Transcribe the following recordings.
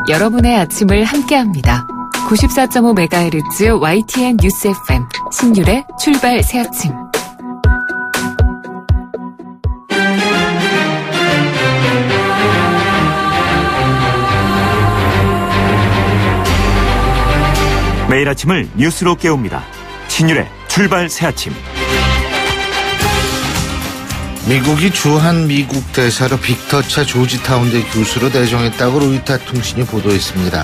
여러분의 아침을 함께합니다. 94.5MHz YTN 뉴스 FM 신율의 출발 새아침. 매일 아침을 뉴스로 깨웁니다. 신율의 출발 새아침. 미국이 주한 미국 대사로 빅터 차 조지타운대 교수로 내정했다고 로이터 통신이 보도했습니다.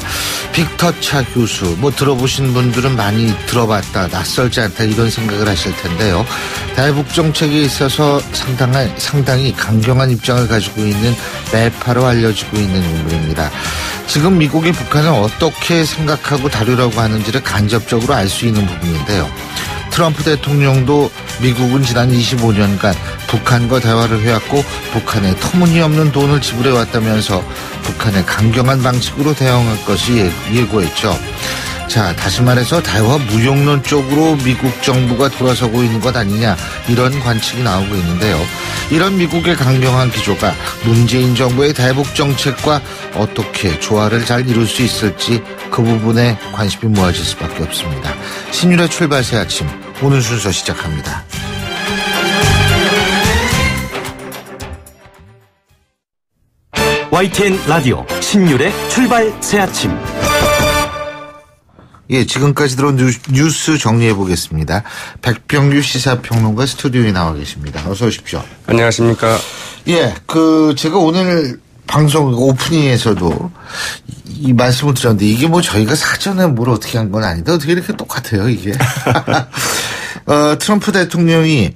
빅터 차 교수, 들어보신 분들은 많이 들어봤다, 낯설지 않다 이런 생각을 하실 텐데요. 대북 정책에 있어서 상당히 강경한 입장을 가지고 있는 매파로 알려지고 있는 인물입니다. 지금 미국이 북한을 어떻게 생각하고 다루려고 하는지를 간접적으로 알 수 있는 부분인데요. 트럼프 대통령도 미국은 지난 25년간 북한과 대화를 해왔고 북한에 터무니없는 돈을 지불해왔다면서 북한에 강경한 방식으로 대응할 것이 예고했죠. 자, 다시 말해서 대화 무용론 쪽으로 미국 정부가 돌아서고 있는 것 아니냐, 이런 관측이 나오고 있는데요. 이런 미국의 강경한 기조가 문재인 정부의 대북 정책과 어떻게 조화를 잘 이룰 수 있을지 그 부분에 관심이 모아질 수밖에 없습니다. 신율의 출발 새 아침, 오늘 순서 시작합니다. YTN 라디오 신율의 출발 새 아침. 예, 지금까지 들어온 뉴스 정리해 보겠습니다. 백병규 시사평론가 스튜디오에 나와 계십니다. 어서 오십시오. 안녕하십니까. 예, 제가 오늘 방송 오프닝에서도 이 말씀을 드렸는데 이게 저희가 사전에 뭘 어떻게 한 건 아닌데 어떻게 이렇게 똑같아요, 이게. 트럼프 대통령이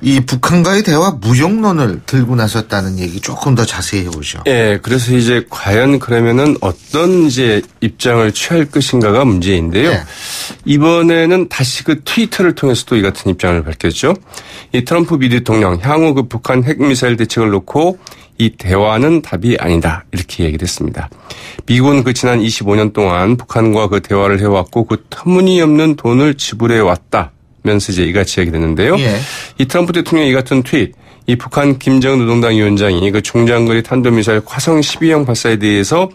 이 북한과의 대화 무용론을 들고 나섰다는 얘기 조금 더 자세히 해보죠. 예, 그래서 이제 과연 그러면은 어떤 이제 입장을 취할 것인가가 문제인데요. 네. 이번에는 다시 그 트위터를 통해서도 이 같은 입장을 밝혔죠. 이 트럼프 미 대통령 향후 그 북한 핵미사일 대책을 놓고 이 대화는 답이 아니다, 이렇게 얘기를 했습니다. 미국은 그 지난 25년 동안 북한과 그 대화를 해왔고 그 터무니없는 돈을 지불해 왔다 면서 이제 이같이 얘기했는데요. 예. 이 트럼프 대통령 이 같은 트윗, 이 북한 김정은 노동당 위원장이 그 중장거리 탄도미사일 화성 12형 발사에 대해서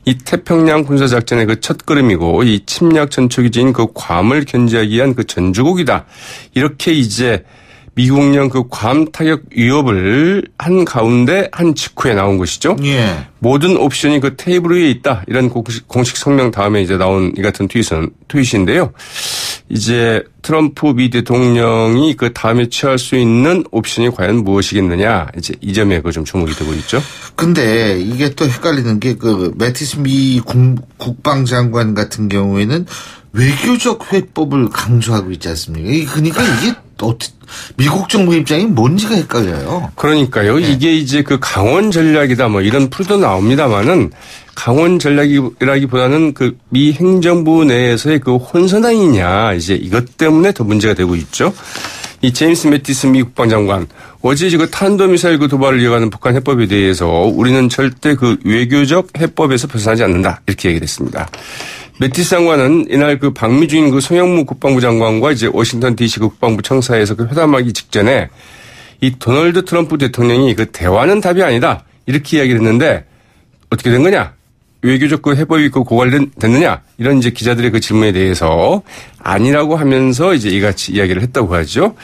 이 태평양 군사작전의 그 첫걸음이고 이 침략 전초기지인 그 괌을 견제하기 위한 그 전주곡이다, 이렇게 이제 미국령 그 괌 타격 위협을 한 가운데 한 직후에 나온 것이죠. 예. 모든 옵션이 그 테이블 위에 있다, 이런 공식 성명 다음에 이제 나온 이 같은 트윗인데요. 이제 트럼프 미 대통령이 그 다음에 취할 수 있는 옵션이 과연 무엇이겠느냐, 이제 이 점에 그 좀 주목이 되고 있죠. 근데 이게 또 헷갈리는 게 매티스 미 국방장관 같은 경우에는 외교적 회법을 강조하고 있지 않습니까? 그러니까 이게 미국 정부 입장이 뭔지가 헷갈려요. 그러니까요. 네. 이게 이제 그 강원 전략이다 이런 풀도 나옵니다만은 강원 전략이라기보다는 그 미 행정부 내에서의 그 혼선이냐, 이제 이것 때문에 더 문제가 되고 있죠. 이 제임스 매티스 미 국방장관, 어제 그 탄도미사일 그 도발을 이어가는 북한 해법에 대해서 우리는 절대 그 외교적 해법에서 벗어나지 않는다, 이렇게 얘기를 했습니다. 매티스 장관은 이날 그 방미 중인 그 송영무 국방부 장관과 이제 워싱턴 DC 국방부 청사에서 그 회담하기 직전에 이 도널드 트럼프 대통령이 그 대화는 답이 아니다, 이렇게 이야기를 했는데 어떻게 된 거냐? 외교적 그 해법이 그 고갈됐느냐? 이런 이제 기자들의 그 질문에 대해서 아니라고 하면서 이제 이같이 이야기를 했다고 하죠.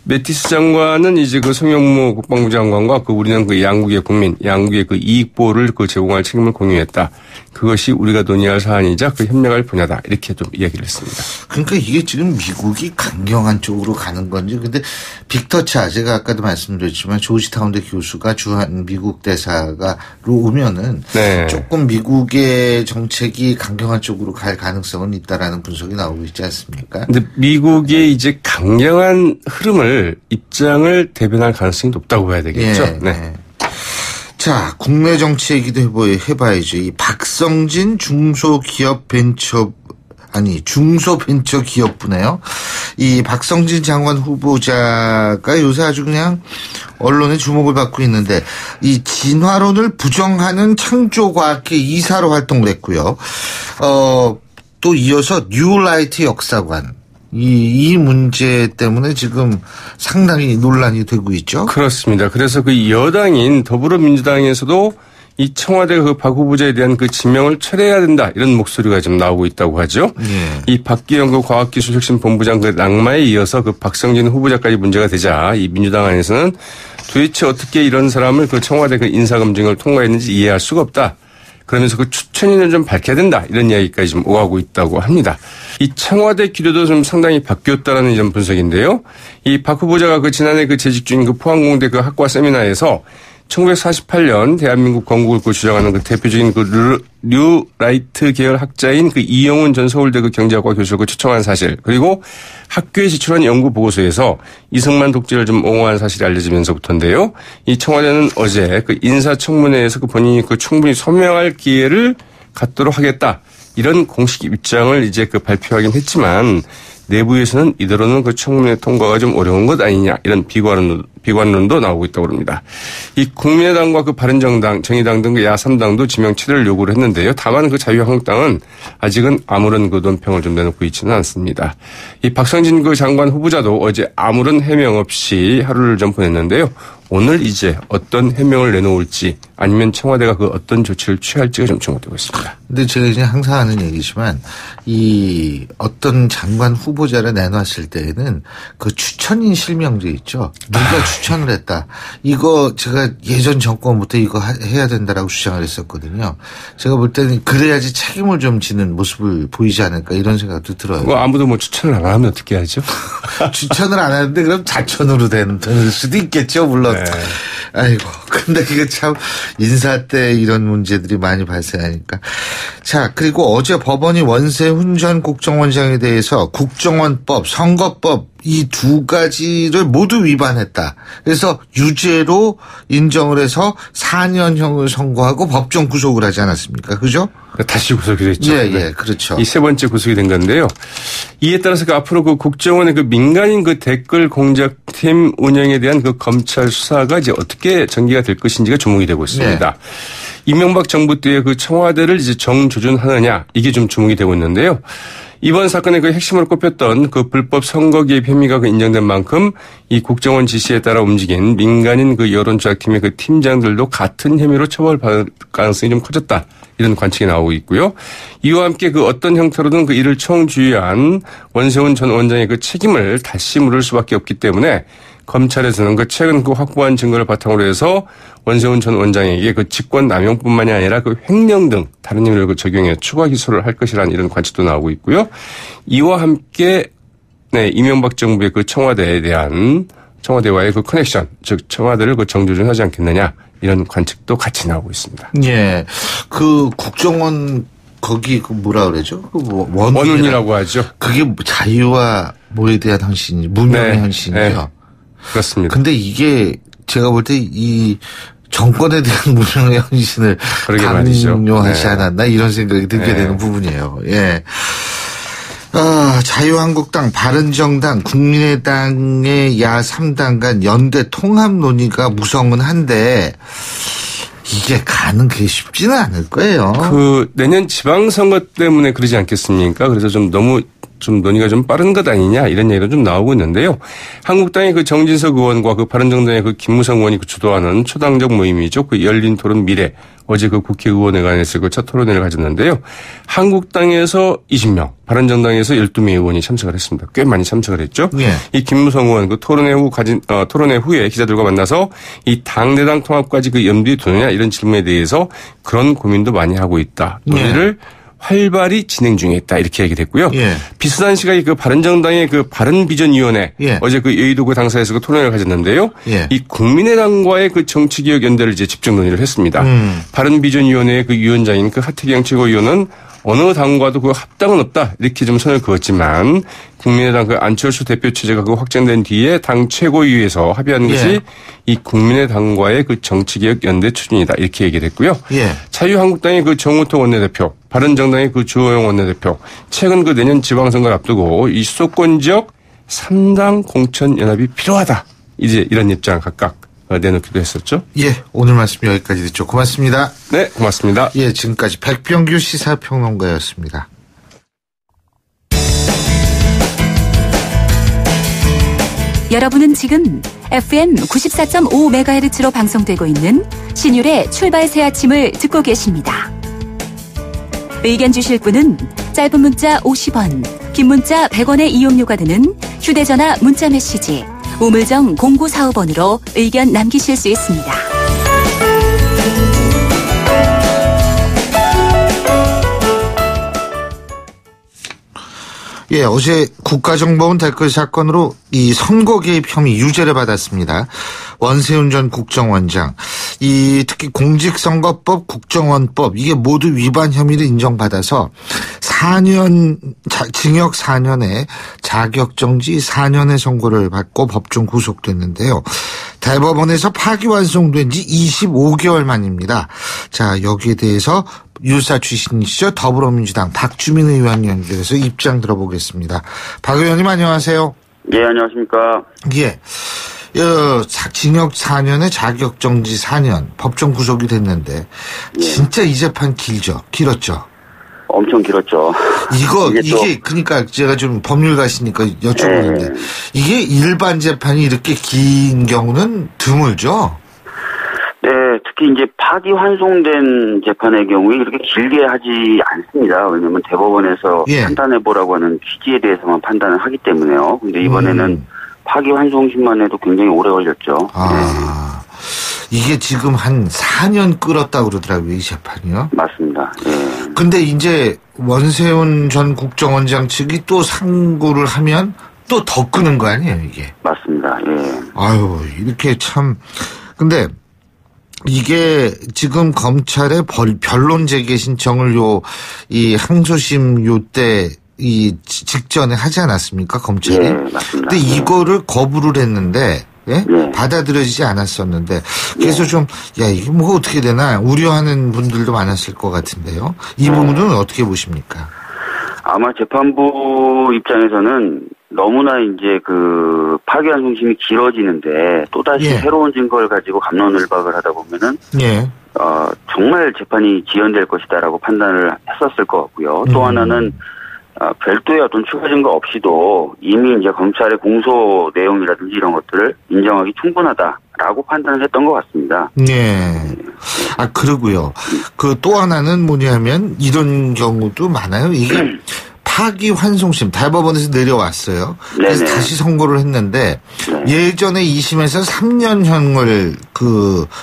매티스 장관은 이제 그 송영무 국방부 장관과 그 우리는 그 양국의 국민, 양국의 그 이익 보호를 그 제공할 책임을 공유했다. 그것이 우리가 논의할 사안이자 그 협력할 분야다, 이렇게 좀 이야기를 했습니다. 그러니까 이게 지금 미국이 강경한 쪽으로 가는 건지, 근데 빅터 차, 제가 아까도 말씀드렸지만 조지타운대 교수가 주한 미국 대사로 오면은 네. 조금 미국의 정책이 강경한 쪽으로 갈 가능성은 있다라는 분석이 나오고 있지 않습니까? 근데 미국의 이제 강경한 흐름을 입장을 대변할 가능성이 높다고 봐야 되겠죠. 예, 네. 자, 국내 정치 얘기도 해봐야죠. 이 박성진 중소벤처기업부네요. 이 박성진 장관 후보자가 요새 아주 그냥 언론의 주목을 받고 있는데 이 진화론을 부정하는 창조과학회 이사로 활동을 했고요. 또 이어서 뉴라이트 역사관. 이 문제 때문에 지금 상당히 논란이 되고 있죠. 그렇습니다. 그래서 그 여당인 더불어민주당에서도 이 청와대가 그 박 후보자에 대한 그 지명을 철회해야 된다 이런 목소리가 좀 나오고 있다고 하죠. 이 박기영 그 과학기술혁신본부장 그 낙마에 이어서 그 박성진 후보자까지 문제가 되자 이 민주당 안에서는 도대체 어떻게 이런 사람을 그 청와대 그 인사검증을 통과했는지 이해할 수가 없다. 그러면서 그 추천인을 좀 밝혀야 된다. 이런 이야기까지 좀 오가고 있다고 합니다. 이 청와대 기류도 좀 상당히 바뀌었다라는 이런 분석인데요. 이 박 후보자가 그 지난해 그 재직 중인 그 포항공대 그 학과 세미나에서 1948년 대한민국 건국을 그 주장하는 그 대표적인 그 류라이트 계열 학자인 그 이영훈 전 서울대 그 경제학과 교수를 그 초청한 사실, 그리고 학교에 제출한 연구 보고서에서 이승만 독재를 좀 옹호한 사실이 알려지면서부터인데요. 이 청와대는 어제 그 인사청문회에서 그 본인이 그 충분히 소명할 기회를 갖도록 하겠다. 이런 공식 입장을 이제 그 발표하긴 했지만 내부에서는 이대로는 그 청문회 통과가 좀 어려운 것 아니냐 이런 비관론도 나오고 있다고 합니다. 이 국민의당과 그 바른정당, 정의당 등 그 야3당도 지명 철회를 요구를 했는데요. 다만 그 자유한국당은 아직은 아무런 그 논평을 좀 내놓고 있지는 않습니다. 이 박성진 그 장관 후보자도 어제 아무런 해명 없이 하루를 좀 보냈는데요. 오늘 이제 어떤 해명을 내놓을지 아니면 청와대가 그 어떤 조치를 취할지가 좀 주목되고 있습니다. 근데 제가 이제 항상 하는 얘기지만 이 어떤 장관 후보자를 내놨을 때에는 그 추천인 실명제 있죠. 누가 추천을 했다. 이거 제가 예전 정권부터 이거 해야 된다라고 주장을 했었거든요. 제가 볼 때는 그래야지 책임을 좀 지는 모습을 보이지 않을까 이런 생각도 들어요. 아무도 뭐 추천을 안 하면 어떻게 하죠? 추천을 안 하는데 그럼 자천으로 되는 수도 있겠죠. 물론. 네. 아이고. 근데 이게 참 인사 때 이런 문제들이 많이 발생하니까. 자, 그리고 어제 법원이 원세훈 전 국정원장에 대해서 국정원법, 선거법 이 두 가지를 모두 위반했다. 그래서 유죄로 인정을 해서 4년형을 선고하고 법정 구속을 하지 않았습니까? 그죠? 다시 구속이 됐죠. 예, 예, 그렇죠. 이 세 번째 구속이 된 건데요. 이에 따라서 그 앞으로 그 국정원의 그 민간인 그 댓글 공작팀 운영에 대한 그 검찰 수사가 이제 어떻게 전개가 될 것인지가 주목이 되고 있습니다. 네. 이명박 정부 때의 그 청와대를 이제 정조준하느냐 이게 좀 주목이 되고 있는데요. 이번 사건의 그 핵심으로 꼽혔던 그 불법 선거 개입 혐의가 그 인정된 만큼 이 국정원 지시에 따라 움직인 민간인 그 여론조작팀의 그 팀장들도 같은 혐의로 처벌받을 가능성이 좀 커졌다. 이런 관측이 나오고 있고요. 이와 함께 그 어떤 형태로든 그 이를 총주의한 원세훈 전 원장의 그 책임을 다시 물을 수밖에 없기 때문에 검찰에서는 그 최근 그 확보한 증거를 바탕으로 해서 원세훈 전 원장에게 그 직권 남용뿐만이 아니라 그 횡령 등 다른 혐의를 그 적용해 추가 기소를 할 것이라는 이런 관측도 나오고 있고요. 이와 함께 네, 이명박 정부의 그 청와대와의 그 커넥션, 즉 청와대를 그 정조준하지 않겠느냐 이런 관측도 같이 나오고 있습니다. 예, 그 국정원 거기 그 뭐라 그러죠? 그 원운이라고 하죠. 그게 자유와 뭐에 대한 헌신이 무명의 헌신이죠. 네. 그렇습니다. 근데 이게 제가 볼 때 이 정권에 대한 무명의 헌신을 강요하지 않았나 이런 생각이 들게 되는 부분이에요. 예. 자유한국당, 바른정당, 국민의당의 야3당 간 연대 통합 논의가 무성은 한데 이게 가는 게 쉽지는 않을 거예요. 그 내년 지방선거 때문에 그러지 않겠습니까? 그래서 좀 너무 좀 논의가 좀 빠른 것 아니냐 이런 얘기가 좀 나오고 있는데요. 한국당의 그 정진석 의원과 그 바른정당의 그 김무성 의원이 그 주도하는 초당적 모임이죠. 그 열린 토론 미래 어제 그 국회의원회관에서 그 첫 토론회를 가졌는데요. 한국당에서 20명, 바른정당에서 12명의 의원이 참석을 했습니다. 꽤 많이 참석을 했죠. 네. 이 김무성 의원 그 토론회 후에 기자들과 만나서 이 당내당 통합까지 그 염두에 두느냐 이런 질문에 대해서 그런 고민도 많이 하고 있다. 논의를 활발히 진행 중에 있다 이렇게 얘기를 했고요. 예. 비슷한 시각에 그 바른정당의 그 바른비전위원회 어제 그 여의도 그 당사에서 그 토론회를 가졌는데요. 이 국민의당과의 그 정치개혁 연대를 이제 집중 논의를 했습니다. 바른비전위원회의 그 위원장인 그 하태경 최고위원은 어느 당과도 그 합당은 없다 이렇게 좀 선을 그었지만 국민의당 그 안철수 대표 체제가 그 확정된 뒤에 당 최고위에서 합의한 것이 이 국민의당과의 그 정치개혁 연대 추진이다 이렇게 얘기를 했고요. 자유한국당의 그 정우택 원내대표, 바른정당의 그 주호영 원내대표, 최근 그 내년 지방선거를 앞두고 이 수도권 지역 3당 공천 연합이 필요하다. 이제 이런 입장 각각 내놓기도 했었죠. 예, 오늘 말씀 여기까지 듣죠. 고맙습니다. 네, 고맙습니다. 예, 지금까지 백병규 시사평론가였습니다. 여러분은 지금 FM 94.5MHz로 방송되고 있는 신율의 출발 새 아침을 듣고 계십니다. 의견 주실 분은 짧은 문자 50원, 긴 문자 100원의 이용료가 드는 휴대전화 문자메시지 우물정 0945번으로 의견 남기실 수 있습니다. 예, 어제 국가정보원 댓글 사건으로 이 선거 개입 혐의 유죄를 받았습니다. 원세훈 전 국정원장. 특히 공직선거법, 국정원법 이게 모두 위반 혐의를 인정받아서 4년 징역 4년에 자격정지 4년의 선고를 받고 법정 구속됐는데요. 대법원에서 파기환송된 지 25개월 만입니다. 자, 여기에 대해서 유사 출신이시죠. 더불어민주당 박주민 의원 연결해서 입장 들어보겠습니다. 박 의원님 안녕하세요. 예, 안녕하십니까. 예. 징역 4년에 자격정지 4년 법정 구속이 됐는데 진짜 이 재판 길었죠. 엄청 길었죠. 이게 그러니까 제가 좀 법률가시니까 여쭤보는데 이게 일반 재판이 이렇게 긴 경우는 드물죠. 네, 특히 이제 파기환송된 재판의 경우에 이렇게 길게 하지 않습니다. 왜냐하면 대법원에서 판단해보라고 하는 취지에 대해서만 판단을 하기 때문에요. 근데 이번에는 파기환송심만 해도 굉장히 오래 걸렸죠. 이게 지금 한 4년 끌었다고 그러더라고요, 이 재판이요. 맞습니다. 예. 근데 이제 원세훈 전 국정원장 측이 또 상고를 하면 또 더 끄는 거 아니에요, 이게? 맞습니다. 예. 아유, 이렇게 참. 근데 이게 지금 검찰의 변론 제기 신청을 이 항소심 요때 직전에 하지 않았습니까, 검찰이? 예, 맞습니다. 근데 이거를 거부를 했는데, 받아들여지지 않았었는데, 그래서 이게 뭐 어떻게 되나 우려하는 분들도 많았을 것 같은데요. 이 부분은 어떻게 보십니까? 아마 재판부 입장에서는 너무나 이제 파기환송심이 길어지는데 또다시 새로운 증거를 가지고 갑론을박을 하다 보면은 정말 재판이 지연될 것이다라고 판단을 했었을 것 같고요. 또 하나는 별도의 어떤 추가 증거 없이도 이미 이제 검찰의 공소 내용이라든지 이런 것들을 인정하기 충분하다라고 판단을 했던 것 같습니다. 네. 그러고요. 또 하나는 뭐냐면 이런 경우도 많아요. 이게 파기환송심 대법원에서 내려왔어요. 그래서 다시 선고를 했는데 예전에 2심에서 3년형을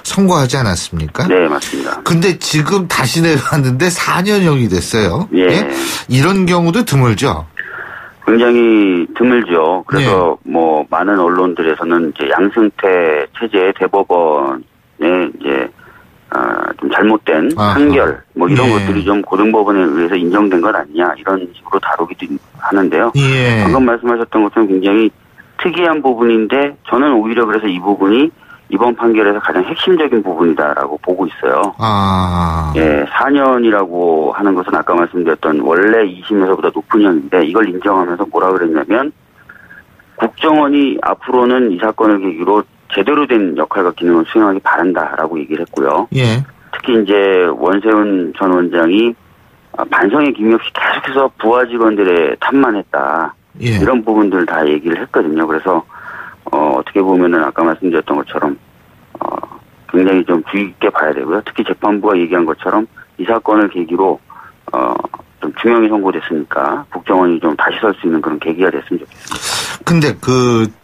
선고하지 않았습니까? 네, 맞습니다. 근데 지금 다시 내려왔는데 4년형이 됐어요. 예? 이런 경우도 드물죠. 굉장히 드물죠. 그래서 뭐 많은 언론들에서는 이제 양승태 체제의 대법원의 이제 좀 잘못된 판결 뭐 이런 것들이 좀 고등법원에 의해서 인정된 것 아니냐 이런 식으로 다루기도 하는데요. 방금 말씀하셨던 것처럼 굉장히 특이한 부분인데 저는 오히려 그래서 이 부분이 이번 판결에서 가장 핵심적인 부분이다라고 보고 있어요. 4년이라고 하는 것은 아까 말씀드렸던 원래 2심에서보다 높은 형인데 이걸 인정하면서 뭐라 그랬냐면 국정원이 앞으로는 이 사건을 계기로 제대로 된 역할과 기능을 수행하기 바란다라고 얘기를 했고요. 특히 이제 원세훈 전 원장이 반성의 기미 없이 계속해서 부하 직원들의 탓만했다. 이런 부분들 다 얘기를 했거든요. 그래서 어떻게 보면은 아까 말씀드렸던 것처럼 굉장히 좀 주의 깊게 봐야 되고요. 특히 재판부가 얘기한 것처럼 이 사건을 계기로 좀 중형이 선고됐으니까 국정원이 좀 다시 설 수 있는 그런 계기가 됐으면 좋겠습니다. 근데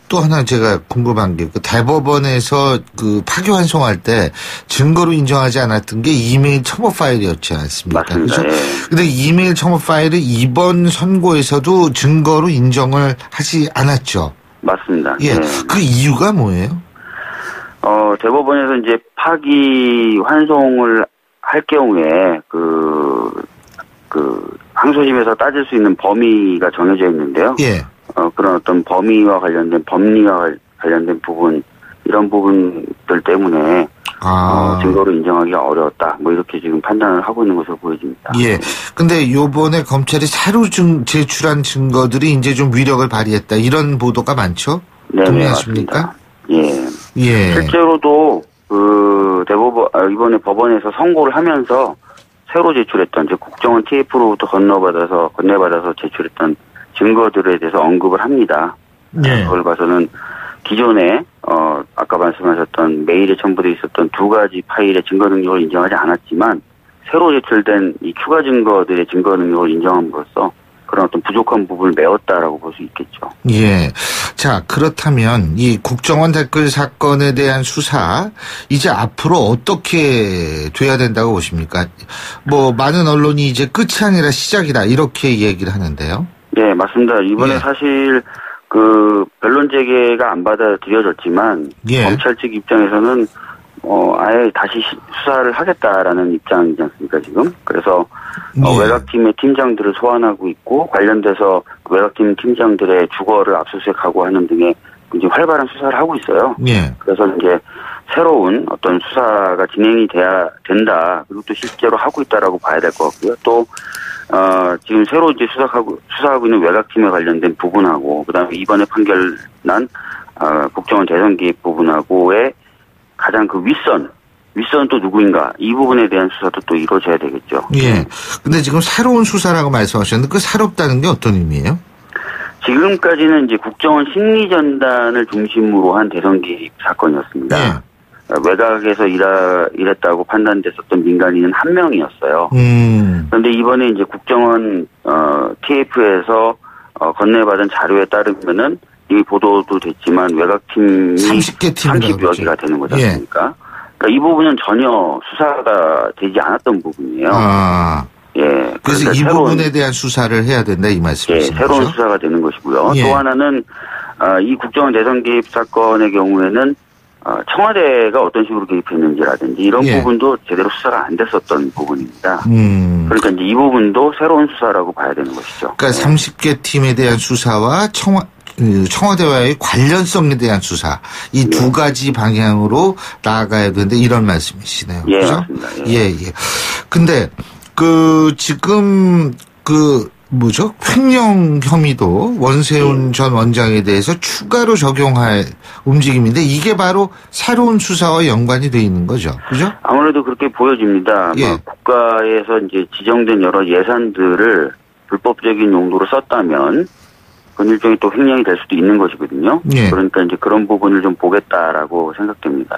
또 하나 제가 궁금한 게 대법원에서 파기환송할 때 증거로 인정하지 않았던 게 이메일 첨부 파일이었지 않습니까? 맞습니다. 그렇죠? 근데 이메일 첨부 파일을 이번 선고에서도 증거로 인정을 하지 않았죠. 맞습니다. 그 이유가 뭐예요? 대법원에서 이제 파기환송을 할 경우에 항소심에서 따질 수 있는 범위가 정해져 있는데요. 그런 어떤 범위와 관련된 법리와 관련된 부분 이런 부분들 때문에 증거로 인정하기가 어려웠다. 뭐 이렇게 지금 판단을 하고 있는 것으로 보여집니다. 근데 요번에 검찰이 새로 제출한 증거들이 이제 좀 위력을 발휘했다. 이런 보도가 많죠? 네, 동의하십니까? 실제로도 이번에 법원에서 선고를 하면서 새로 제출했던 국정원 TF로부터 건네받아서 제출했던 증거들에 대해서 언급을 합니다. 그걸 봐서는 기존에 아까 말씀하셨던 메일에 첨부되어 있었던 두 가지 파일의 증거 능력을 인정하지 않았지만 새로 제출된 이 추가 증거들의 증거 능력을 인정함으로써 그런 어떤 부족한 부분을 메웠다라고 볼 수 있겠죠. 예. 자, 그렇다면 이 국정원 댓글 사건에 대한 수사 이제 앞으로 어떻게 돼야 된다고 보십니까? 뭐 많은 언론이 이제 끝이 아니라 시작이다 이렇게 얘기를 하는데요. 네, 맞습니다. 이번에 사실 그 변론 재개가 안 받아들여졌지만 검찰 측 입장에서는 아예 다시 수사를 하겠다라는 입장이지 않습니까, 지금? 그래서 외곽팀의 팀장들을 소환하고 있고 관련돼서 외곽팀 팀장들의 주거를 압수수색하고 하는 등의 굉장히 활발한 수사를 하고 있어요. 그래서 이제 새로운 어떤 수사가 진행이 돼야 된다. 그리고 또 실제로 하고 있다라고 봐야 될 것 같고요. 또 지금 새로 이제 수사하고 있는 외곽팀에 관련된 부분하고 그다음에 이번에 판결 난 국정원 대선 개입 부분하고의 가장 그 윗선 또 누구인가 이 부분에 대한 수사도 또 이루어져야 되겠죠. 예. 근데 지금 새로운 수사라고 말씀하셨는데 그 새롭다는 게 어떤 의미예요? 지금까지는 이제 국정원 심리전단을 중심으로 한 대선 개입 사건이었습니다. 외곽에서 일했다고 판단됐었던 민간인은 한 명이었어요. 그런데 이번에 이제 국정원 TF에서 건네받은 자료에 따르면은 이미 보도도 됐지만 외곽팀이 30여 개가 되는 거지 않습니까? 그러니까 이 부분은 전혀 수사가 되지 않았던 부분이에요. 그래서 그러니까 이 부분에 대한 수사를 해야 된다 이 말씀이시죠? 새로운 수사가 되는 것이고요. 또 하나는 이 국정원 대선 개입 사건의 경우에는 청와대가 어떤 식으로 개입했는지라든지 이런 부분도 제대로 수사가 안 됐었던 부분입니다. 그러니까 이제 이 부분도 새로운 수사라고 봐야 되는 것이죠. 그러니까 30개 팀에 대한 수사와 청와대와의 관련성에 대한 수사 이 두 가지 방향으로 나아가야 되는데 이런 말씀이시네요. 그렇죠? 맞습니다. 근데 지금 뭐죠? 횡령 혐의도 원세훈 전 원장에 대해서 추가로 적용할 움직임인데 이게 바로 새로운 수사와 연관이 돼 있는 거죠. 그죠? 아무래도 그렇게 보여집니다. 국가에서 이제 지정된 여러 예산들을 불법적인 용도로 썼다면 그건 일종의 또 횡령이 될 수도 있는 것이거든요. 그러니까 이제 그런 부분을 좀 보겠다라고 생각됩니다.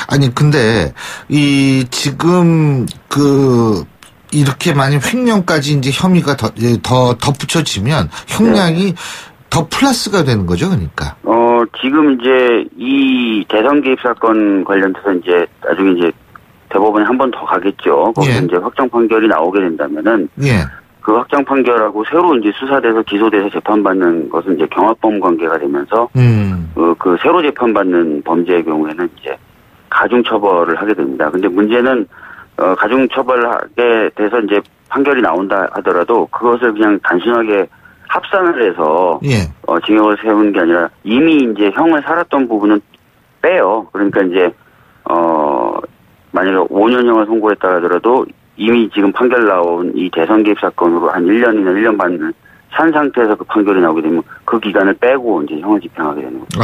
아니 근데 지금 이렇게 많이 횡령까지 이제 혐의가 더 덧붙여지면 형량이 더 플러스가 되는 거죠, 그러니까. 지금 이제 이 대선 개입 사건 관련돼서 이제 나중에 이제 대법원에 한 번 더 가겠죠. 거기서 이제 확정 판결이 나오게 된다면은. 그 확정 판결하고 새로 이제 수사돼서 기소돼서 재판받는 것은 이제 경합범 관계가 되면서 그 새로 재판받는 범죄의 경우에는 이제 가중처벌을 하게 됩니다. 근데 문제는 가중처벌하게 돼서 이제 판결이 나온다 하더라도 그것을 그냥 단순하게 합산을 해서 징역을 세우는 게 아니라 이미 이제 형을 살았던 부분은 빼요. 그러니까 이제 만약에 5년형을 선고했다 하더라도 이미 지금 판결 나온 이 대선 개입 사건으로 한 1년이나 1년 반을 산 상태에서 그 판결이 나오게 되면 그 기간을 빼고 이제 형을 집행하게 되는 거죠.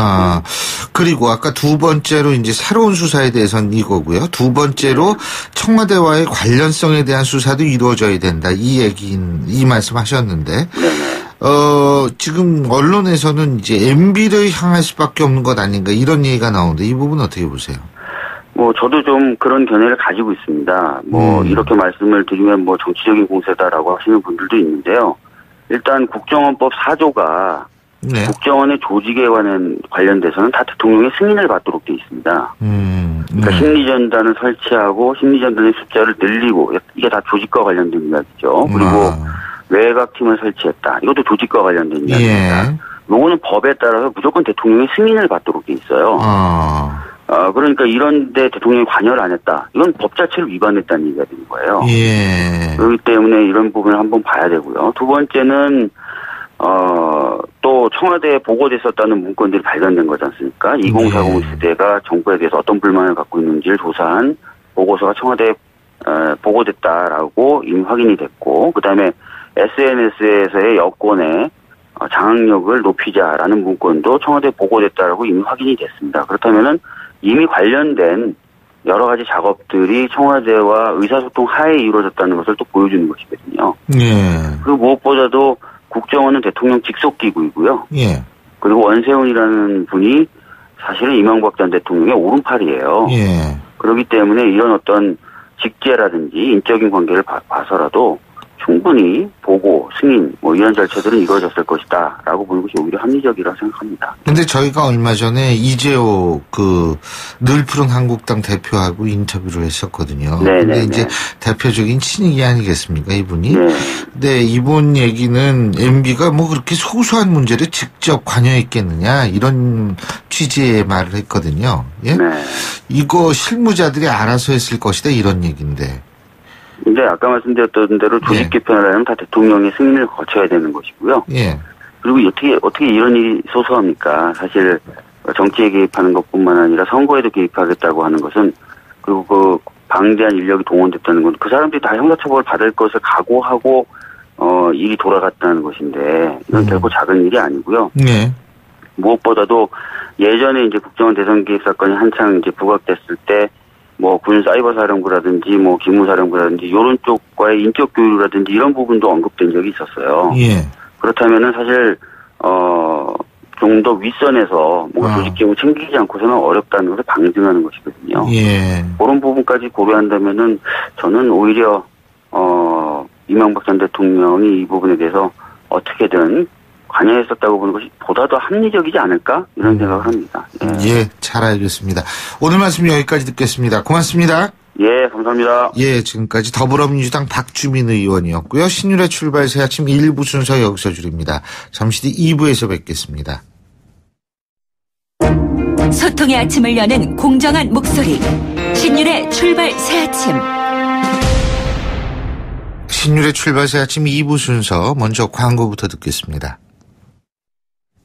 그리고 아까 두 번째로 이제 새로운 수사에 대해서는 이거고요. 두 번째로 청와대와의 관련성에 대한 수사도 이루어져야 된다. 이 말씀 하셨는데. 지금 언론에서는 이제 MB를 향할 수밖에 없는 것 아닌가 이런 얘기가 나오는데 이 부분 어떻게 보세요? 저도 좀 그런 견해를 가지고 있습니다. 이렇게 말씀을 드리면 정치적인 공세다라고 하시는 분들도 있는데요. 일단 국정원법 4조가 국정원의 조직에 관련돼서는 다 대통령의 승인을 받도록 되어 있습니다. 그러니까 심리전단을 설치하고 심리전단의 숫자를 늘리고 이게 다 조직과 관련된 이야기죠. 그리고 외곽팀을 설치했다. 이것도 조직과 관련된 이야기입니다. 요거는 법에 따라서 무조건 대통령의 승인을 받도록 되어 있어요. 그러니까 이런데 대통령이 관여를 안 했다. 이건 법 자체를 위반했다는 얘기가 되는 거예요. 그렇기 때문에 이런 부분을 한번 봐야 되고요. 두 번째는 또 청와대에 보고됐었다는 문건들이 발견된 거지 않습니까? 2040 시대가 정부에 대해서 어떤 불만을 갖고 있는지를 조사한 보고서가 청와대에 보고됐다라고 이미 확인이 됐고, 그 다음에 SNS에서의 여권의 장악력을 높이자라는 문건도 청와대에 보고됐다라고 이미 확인이 됐습니다. 그렇다면은 이미 관련된 여러 가지 작업들이 청와대와 의사소통 하에 이루어졌다는 것을 또 보여주는 것이거든요. 그리고 무엇보다도 국정원은 대통령 직속기구이고요. 그리고 원세훈이라는 분이 사실은 이명박 전 대통령의 오른팔이에요. 예. 그렇기 때문에 이런 어떤 직제라든지 인적인 관계를 봐서라도 충분히 보고 승인 뭐 이런 절차들은 이루어졌을 것이다라고 보는 것이 오히려 합리적이라고 생각합니다. 근데 저희가 얼마 전에 이재호 늘 푸른 한국당 대표하고 인터뷰를 했었거든요. 근데 이제 대표적인 친이기 아니겠습니까, 이분이? 네. 근데 이분 얘기는 MB가 뭐 그렇게 소소한 문제를 직접 관여했겠느냐 이런 취지의 말을 했거든요. 예? 네. 이거 실무자들이 알아서 했을 것이다 이런 얘기인데. 이제 아까 말씀드렸던 대로 조직 개편을 하려면 다 대통령의 승인을 거쳐야 되는 것이고요. 예. 그리고 어떻게 이런 일이 소소합니까? 사실 정치에 개입하는 것뿐만 아니라 선거에도 개입하겠다고 하는 것은 그리고 그 방대한 인력이 동원됐다는 건 그 사람들이 다 형사처벌을 받을 것을 각오하고 일이 돌아갔다는 것인데 이건 결코 작은 일이 아니고요. 예. 무엇보다도 예전에 이제 국정원 대선 개입 사건이 한창 이제 부각됐을 때 뭐 군 사이버 사령부라든지 뭐 기무 사령부라든지 이런 쪽과의 인적 교류라든지 이런 부분도 언급된 적이 있었어요. 예. 그렇다면은 사실 좀 더 윗선에서 뭔가 조직 개혁을 챙기지 않고서는 어렵다는 것을 방증하는 것이거든요. 예. 그런 부분까지 고려한다면은 저는 오히려 이명박 전 대통령이 이 부분에 대해서 어떻게든 관여했었다고 보는 것이 보다 더 합리적이지 않을까 이런 생각을 합니다. 예, 잘 알겠습니다. 오늘 말씀 여기까지 듣겠습니다. 고맙습니다. 예, 감사합니다. 예, 지금까지 더불어민주당 박주민 의원이었고요. 신율의 출발 새 아침 1부 순서 여기서 줄입니다. 잠시 뒤 2부에서 뵙겠습니다. 소통의 아침을 여는 공정한 목소리. 신율의 출발 새 아침. 신율의 출발 새 아침 2부 순서 먼저 광고부터 듣겠습니다.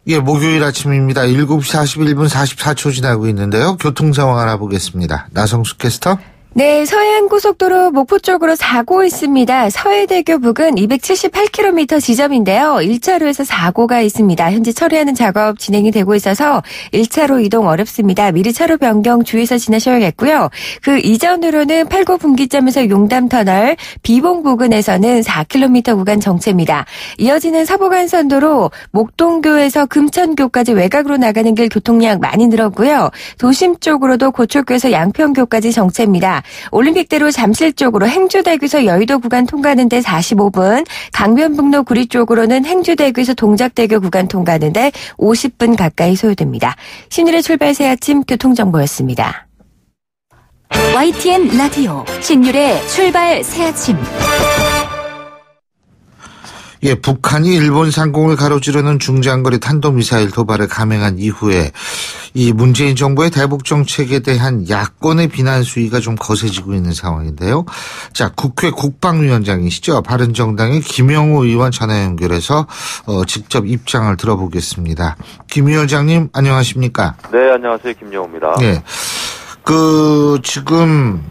예, 목요일 아침입니다. 7시 41분 44초 지나고 있는데요. 교통 상황 알아보겠습니다. 나성수 캐스터. 네, 서해안고속도로 목포 쪽으로 사고 있습니다. 서해대교 부근 278km 지점인데요. 1차로에서 사고가 있습니다. 현재 처리하는 작업 진행이 되고 있어서 1차로 이동 어렵습니다. 미리 차로 변경 주의해서 지나셔야겠고요. 그 이전으로는 8구 분기점에서 용담터널 비봉 부근에서는 4km 구간 정체입니다. 이어지는 서부간선도로 목동교에서 금천교까지 외곽으로 나가는 길 교통량 많이 늘었고요. 도심 쪽으로도 고척교에서 양평교까지 정체입니다. 올림픽대로 잠실 쪽으로 행주대교에서 여의도 구간 통과하는데 45분, 강변북로 구리 쪽으로는 행주대교에서 동작대교 구간 통과하는데 50분 가까이 소요됩니다. 신율의 출발 새 아침 교통정보였습니다. YTN 라디오 신율의 출발 새 아침. 예, 북한이 일본 상공을 가로지르는 중장거리 탄도미사일 도발을 감행한 이후에 이 문재인 정부의 대북 정책에 대한 야권의 비난 수위가 좀 거세지고 있는 상황인데요. 자, 국회 국방위원장이시죠. 바른정당의 김영우 의원 전화 연결해서 직접 입장을 들어보겠습니다. 김 위원장님, 안녕하십니까? 네, 안녕하세요. 김영우입니다. 예. 지금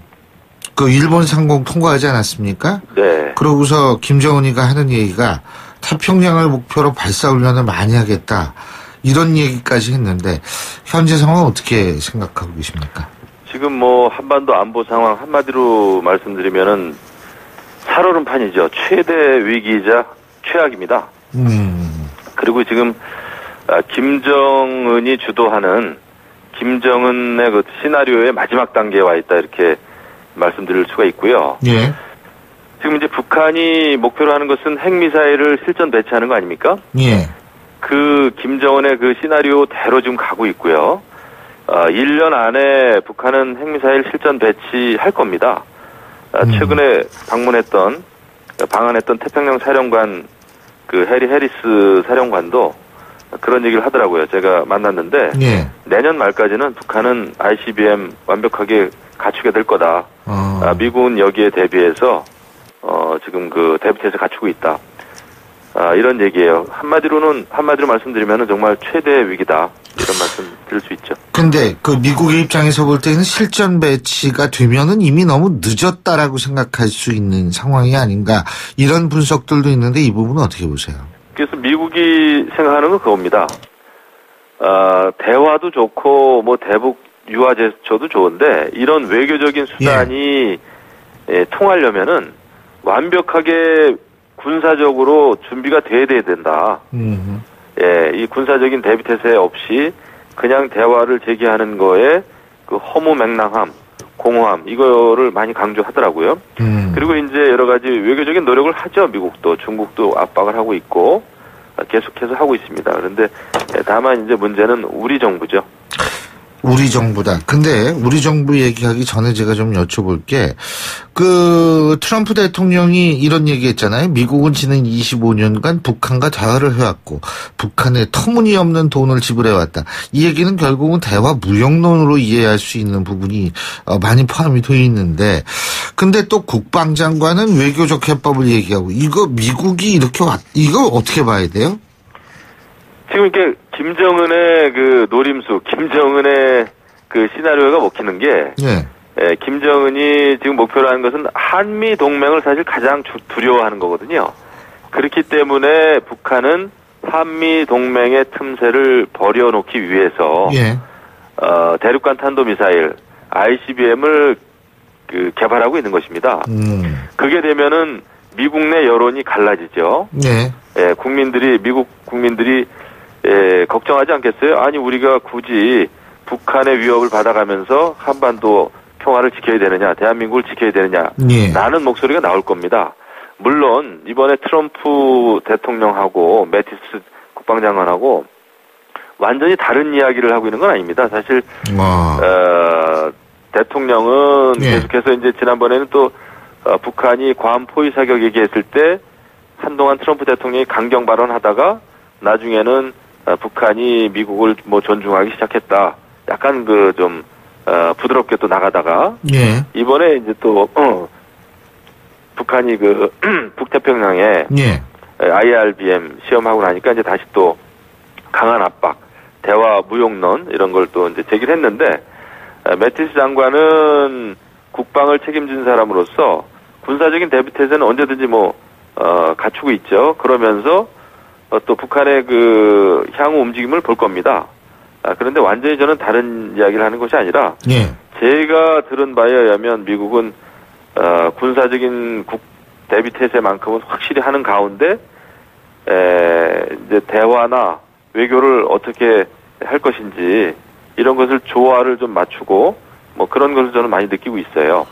일본 상공 통과하지 않았습니까? 네. 그러고서 김정은이가 하는 얘기가 태평양을 목표로 발사훈련을 많이 하겠다. 이런 얘기까지 했는데 현재 상황 어떻게 생각하고 계십니까? 지금 뭐 한반도 안보 상황 한마디로 말씀드리면은 살얼음판이죠. 최대 위기이자 최악입니다. 그리고 지금 김정은이 주도하는 김정은의 그 시나리오의 마지막 단계에 와 있다 이렇게 말씀드릴 수가 있고요. 예. 지금 이제 북한이 목표로 하는 것은 핵미사일을 실전 배치하는 거 아닙니까? 예. 그 김정은의 그 시나리오대로 지금 가고 있고요. 1년 안에 북한은 핵미사일 실전 배치할 겁니다. 최근에 방한했던 태평양 사령관 그 해리 해리스 사령관도 그런 얘기를 하더라고요. 제가 만났는데 예. 내년 말까지는 북한은 ICBM 완벽하게 갖추게 될 거다. 미국은 여기에 대비해서 지금 그 대비태세 갖추고 있다. 이런 얘기예요. 한마디로 말씀드리면은 정말 최대 위기다. 이런 말씀 드릴 수 있죠. 근데 그 미국의 입장에서 볼 때는 실전 배치가 되면은 이미 너무 늦었다라고 생각할 수 있는 상황이 아닌가 이런 분석들도 있는데 이 부분은 어떻게 보세요? 그래서 미국이 생각하는 건 그겁니다. 대화도 좋고 뭐 대북 유화 제스처도 좋은데 이런 외교적인 수단이 통하려면은 완벽하게 군사적으로 준비가 돼야 된다. 이 군사적인 대비태세 없이 그냥 대화를 제기하는 거에 그 허무 맹랑함, 공허함 이거를 많이 강조하더라고요. 그리고 이제 여러 가지 외교적인 노력을 하죠. 미국도 중국도 압박을 하고 있고 계속해서 하고 있습니다. 그런데 다만 이제 문제는 우리 정부죠. 우리 정부다. 근데 우리 정부 얘기하기 전에 제가 좀 여쭤볼 게 트럼프 대통령이 이런 얘기했잖아요. 미국은 지난 25년간 북한과 대화를 해왔고 북한에 터무니없는 돈을 지불해왔다. 이 얘기는 결국은 대화 무역론으로 이해할 수 있는 부분이 많이 포함이 되어 있는데 근데 또 국방장관은 외교적 해법을 얘기하고 이거 미국이 이렇게 이거 어떻게 봐야 돼요? 지금 이렇게 김정은의 그 노림수, 김정은의 그 시나리오가 먹히는 게, 김정은이 지금 목표로 하는 것은 한미 동맹을 사실 가장 두려워하는 거거든요. 그렇기 때문에 북한은 한미 동맹의 틈새를 버려놓기 위해서, 대륙간 탄도미사일 ICBM을 개발하고 있는 것입니다. 그게 되면은 미국 내 여론이 갈라지죠. 미국 국민들이 걱정하지 않겠어요? 아니, 우리가 굳이 북한의 위협을 받아가면서 한반도 평화를 지켜야 되느냐, 대한민국을 지켜야 되느냐, 라는 목소리가 나올 겁니다. 물론, 이번에 트럼프 대통령하고 매티스 국방장관하고 완전히 다른 이야기를 하고 있는 건 아닙니다. 사실, 대통령은 계속해서 이제 지난번에는 또, 북한이 괌 포위 사격 얘기했을 때 한동안 트럼프 대통령이 강경 발언하다가 나중에는 북한이 미국을 존중하기 시작했다. 약간 좀 부드럽게 또 나가다가 이번에 이제 또 북한이 북태평양에 IRBM 시험하고 나니까 이제 다시 또 강한 압박, 대화 무용론 이런 걸 또 이제 제기를 했는데 매티스 장관은 국방을 책임진 사람으로서 군사적인 대비태세는 언제든지 갖추고 있죠. 그러면서 또 북한의 향후 움직임을 볼 겁니다. 그런데 완전히 저는 다른 이야기를 하는 것이 아니라 제가 들은 바에 의하면 미국은 군사적인 대비태세만큼은 확실히 하는 가운데 이제 대화나 외교를 어떻게 할 것인지 이런 것을 조화를 좀 맞추고 그런 것을 저는 많이 느끼고 있어요.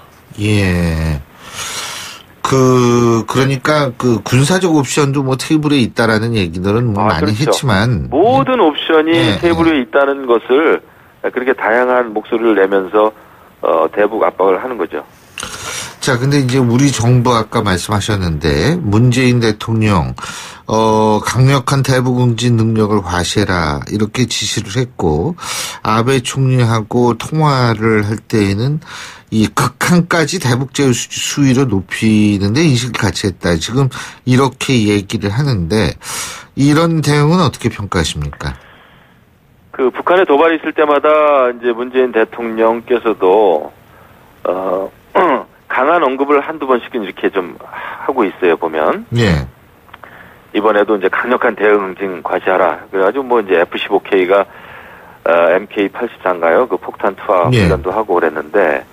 그러니까 군사적 옵션도 테이블에 있다라는 얘기들은 많이 그렇죠. 했지만 모든 옵션이 테이블 위에 있다는 것을 그렇게 다양한 목소리를 내면서 대북 압박을 하는 거죠. 자, 근데 이제 우리 정부 아까 말씀하셨는데 문재인 대통령 강력한 대북 응징 능력을 과시해라 이렇게 지시를 했고 아베 총리하고 통화를 할 때에는 이 극한까지 대북 제휴 수위를 높이는데 인식을 같이 했다. 지금 이렇게 얘기를 하는데 이런 대응은 어떻게 평가하십니까? 북한에 도발이 있을 때마다 이제 문재인 대통령께서도 강한 언급을 한두 번씩은 이렇게 좀 하고 있어요, 보면. 이번에도 이제 강력한 대응 응징 과시하라. 그래가지고 이제 F-15K가 MK-84인가요? 폭탄 투하 훈련도 하고 그랬는데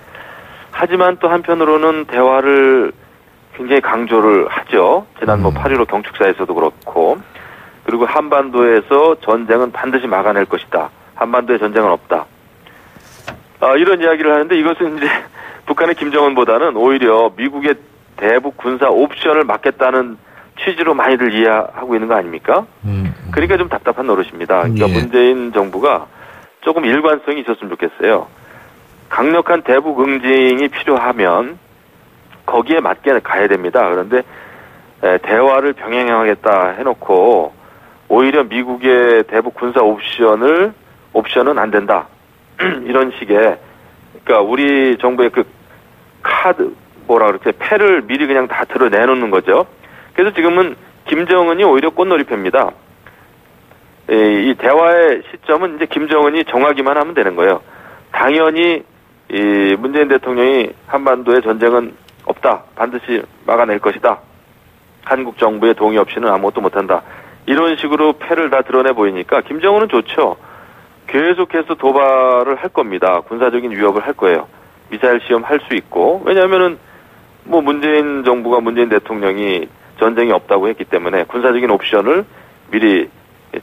하지만 또 한편으로는 대화를 굉장히 강조를 하죠. 지난 8.15 경축사에서도 그렇고 그리고 한반도에서 전쟁은 반드시 막아낼 것이다. 한반도에 전쟁은 없다. 이런 이야기를 하는데 이것은 이제 북한의 김정은보다는 오히려 미국의 대북 군사 옵션을 막겠다는 취지로 많이들 이해하고 있는 거 아닙니까? 그러니까 좀 답답한 노릇입니다. 그러니까 문재인 정부가 조금 일관성이 있었으면 좋겠어요. 강력한 대북 응징이 필요하면 거기에 맞게 가야 됩니다. 그런데 대화를 병행하겠다 해놓고 오히려 미국의 대북 군사 옵션은 안 된다. 이런 식의 그러니까 우리 정부의 패를 미리 그냥 다 드러내놓는 거죠. 그래서 지금은 김정은이 오히려 꽃놀이패입니다. 이 대화의 시점은 이제 김정은이 정하기만 하면 되는 거예요. 당연히 이 문재인 대통령이 한반도에 전쟁은 없다. 반드시 막아낼 것이다. 한국 정부의 동의 없이는 아무것도 못한다. 이런 식으로 패를 다 드러내 보이니까 김정은은 좋죠. 계속해서 도발을 할 겁니다. 군사적인 위협을 할 거예요. 미사일 시험 할 수 있고. 왜냐하면은 문재인 정부가 문재인 대통령이 전쟁이 없다고 했기 때문에 군사적인 옵션을 미리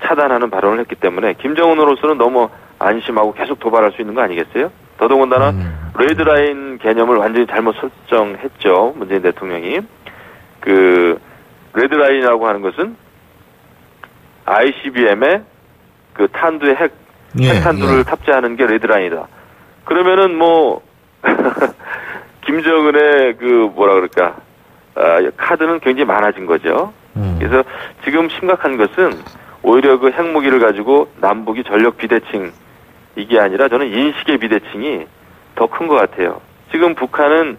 차단하는 발언을 했기 때문에 김정은으로서는 너무 안심하고 계속 도발할 수 있는 거 아니겠어요? 더더군다나 레드라인 개념을 완전히 잘못 설정했죠. 문재인 대통령이. 그 레드라인이라고 하는 것은 ICBM의 그 탄두의 핵탄두를 탑재하는 게 레드라인이다. 그러면은 뭐 김정은의 그 뭐라 그럴까 카드는 굉장히 많아진 거죠. 그래서 지금 심각한 것은 오히려 그 핵무기를 가지고 남북이 전력 비대칭 이게 아니라 저는 인식의 비대칭이 더 큰 것 같아요. 지금 북한은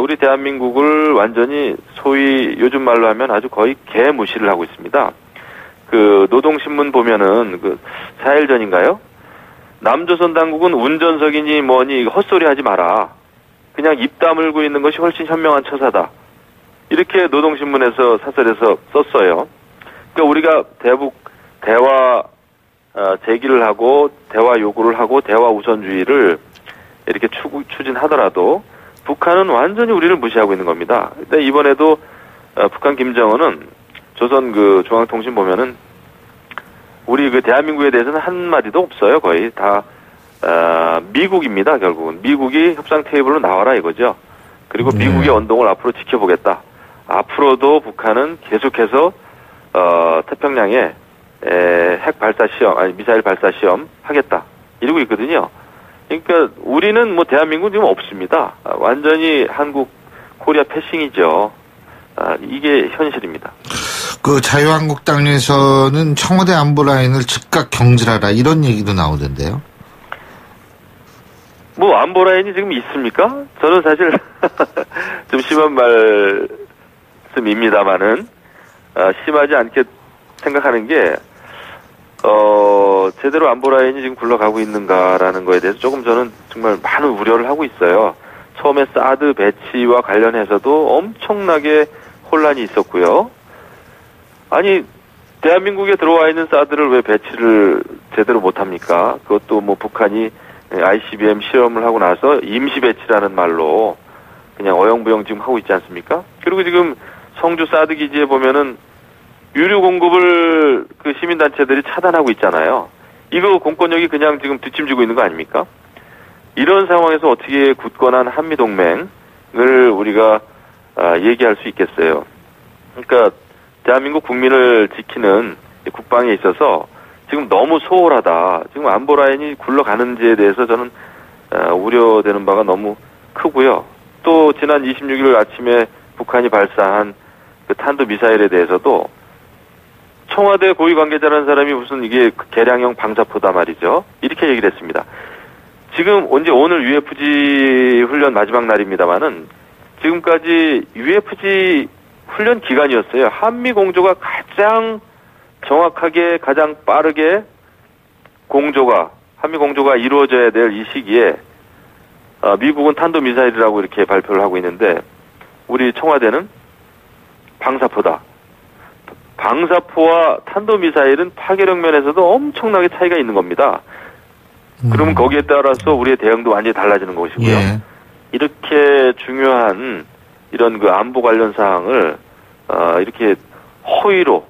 우리 대한민국을 완전히 소위 요즘 말로 하면 아주 거의 개무시를 하고 있습니다. 그 노동신문 보면은 그 4일 전인가요? 남조선 당국은 운전석이니 뭐니 헛소리 하지 마라. 그냥 입 다물고 있는 것이 훨씬 현명한 처사다. 이렇게 노동신문에서 사설에서 썼어요. 그러니까 우리가 대북 대화 제기를 하고 대화 요구를 하고 대화 우선주의를 이렇게 추진하더라도 북한은 완전히 우리를 무시하고 있는 겁니다. 근데 이번에도 북한 김정은은 조선 그 중앙통신 보면은 우리 그 대한민국에 대해서는 한마디도 없어요. 거의 다 미국입니다. 결국은 미국이 협상 테이블로 나와라 이거죠. 그리고 미국의 언동을 앞으로 지켜보겠다. 앞으로도 북한은 계속해서 태평양에 핵 발사 시험 아니 미사일 발사 시험 하겠다 이러고 있거든요. 그러니까 우리는 뭐 대한민국 지금 없습니다. 완전히 한국 코리아 패싱이죠. 이게 현실입니다. 그 자유한국당에서는 청와대 안보 라인을 즉각 경질하라 이런 얘기도 나오던데요. 뭐 안보 라인이 지금 있습니까? 저는 사실 좀 심한 말씀입니다만은 심하지 않게 생각하는 게 제대로 안보 라인이 지금 굴러가고 있는가라는 거에 대해서 조금 저는 정말 많은 우려를 하고 있어요. 처음에 사드 배치와 관련해서도 엄청나게 혼란이 있었고요. 아니 대한민국에 들어와 있는 사드를 왜 배치를 제대로 못합니까? 그것도 뭐 북한이 ICBM 실험을 하고 나서 임시 배치라는 말로 그냥 어영부영 지금 하고 있지 않습니까? 그리고 지금 성주 사드 기지에 보면은 유류 공급을 그 시민단체들이 차단하고 있잖아요. 이거 공권력이 그냥 지금 뒷짐지고 있는 거 아닙니까? 이런 상황에서 어떻게 굳건한 한미동맹을 우리가 얘기할 수 있겠어요. 그러니까 대한민국 국민을 지키는 국방에 있어서 지금 너무 소홀하다. 지금 안보 라인이 굴러가는지에 대해서 저는 우려되는 바가 너무 크고요. 또 지난 26일 아침에 북한이 발사한 그 탄도 미사일에 대해서도 청와대 고위 관계자라는 사람이 무슨 이게 개량형 방사포다 말이죠. 이렇게 얘기를 했습니다. 지금 오늘 UFG 훈련 마지막 날입니다만은 지금까지 UFG 훈련 기간이었어요. 한미 공조가 가장 정확하게 가장 빠르게 한미 공조가 이루어져야 될 이 시기에 미국은 탄도미사일이라고 이렇게 발표를 하고 있는데 우리 청와대는 방사포다. 방사포와 탄도미사일은 파괴력 면에서도 엄청나게 차이가 있는 겁니다. 그러면 거기에 따라서 우리의 대응도 완전히 달라지는 것이고요. 예. 이렇게 중요한 이런 그 안보 관련 사항을 이렇게 허위로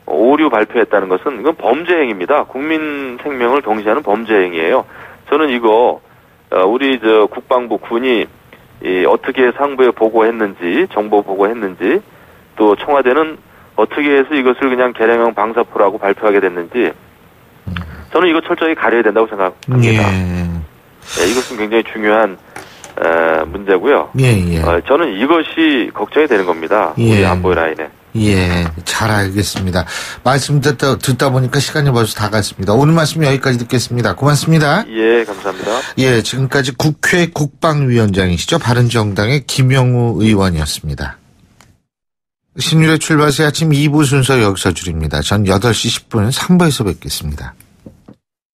오류 발표했다는 것은 이건 범죄 행위입니다. 국민 생명을 경시하는 범죄 행위예요. 저는 이거 우리 국방부 군이 어떻게 상부에 보고했는지 정보 보고했는지 또 청와대는 어떻게 해서 이것을 그냥 개량형 방사포라고 발표하게 됐는지 저는 이거 철저히 가려야 된다고 생각합니다. 예, 이것은 굉장히 중요한 문제고요. 저는 이것이 걱정이 되는 겁니다. 우리 안보 라인에. 예, 잘 알겠습니다. 말씀 듣다 보니까 시간이 벌써 다 갔습니다. 오늘 말씀 여기까지 듣겠습니다. 고맙습니다. 예, 감사합니다. 예, 지금까지 국회 국방위원장이시죠. 바른정당의 김영우 의원이었습니다. 신율의 출발새 아침 2부 순서 여기서 줄입니다. 전 8시 10분 3부에서 뵙겠습니다.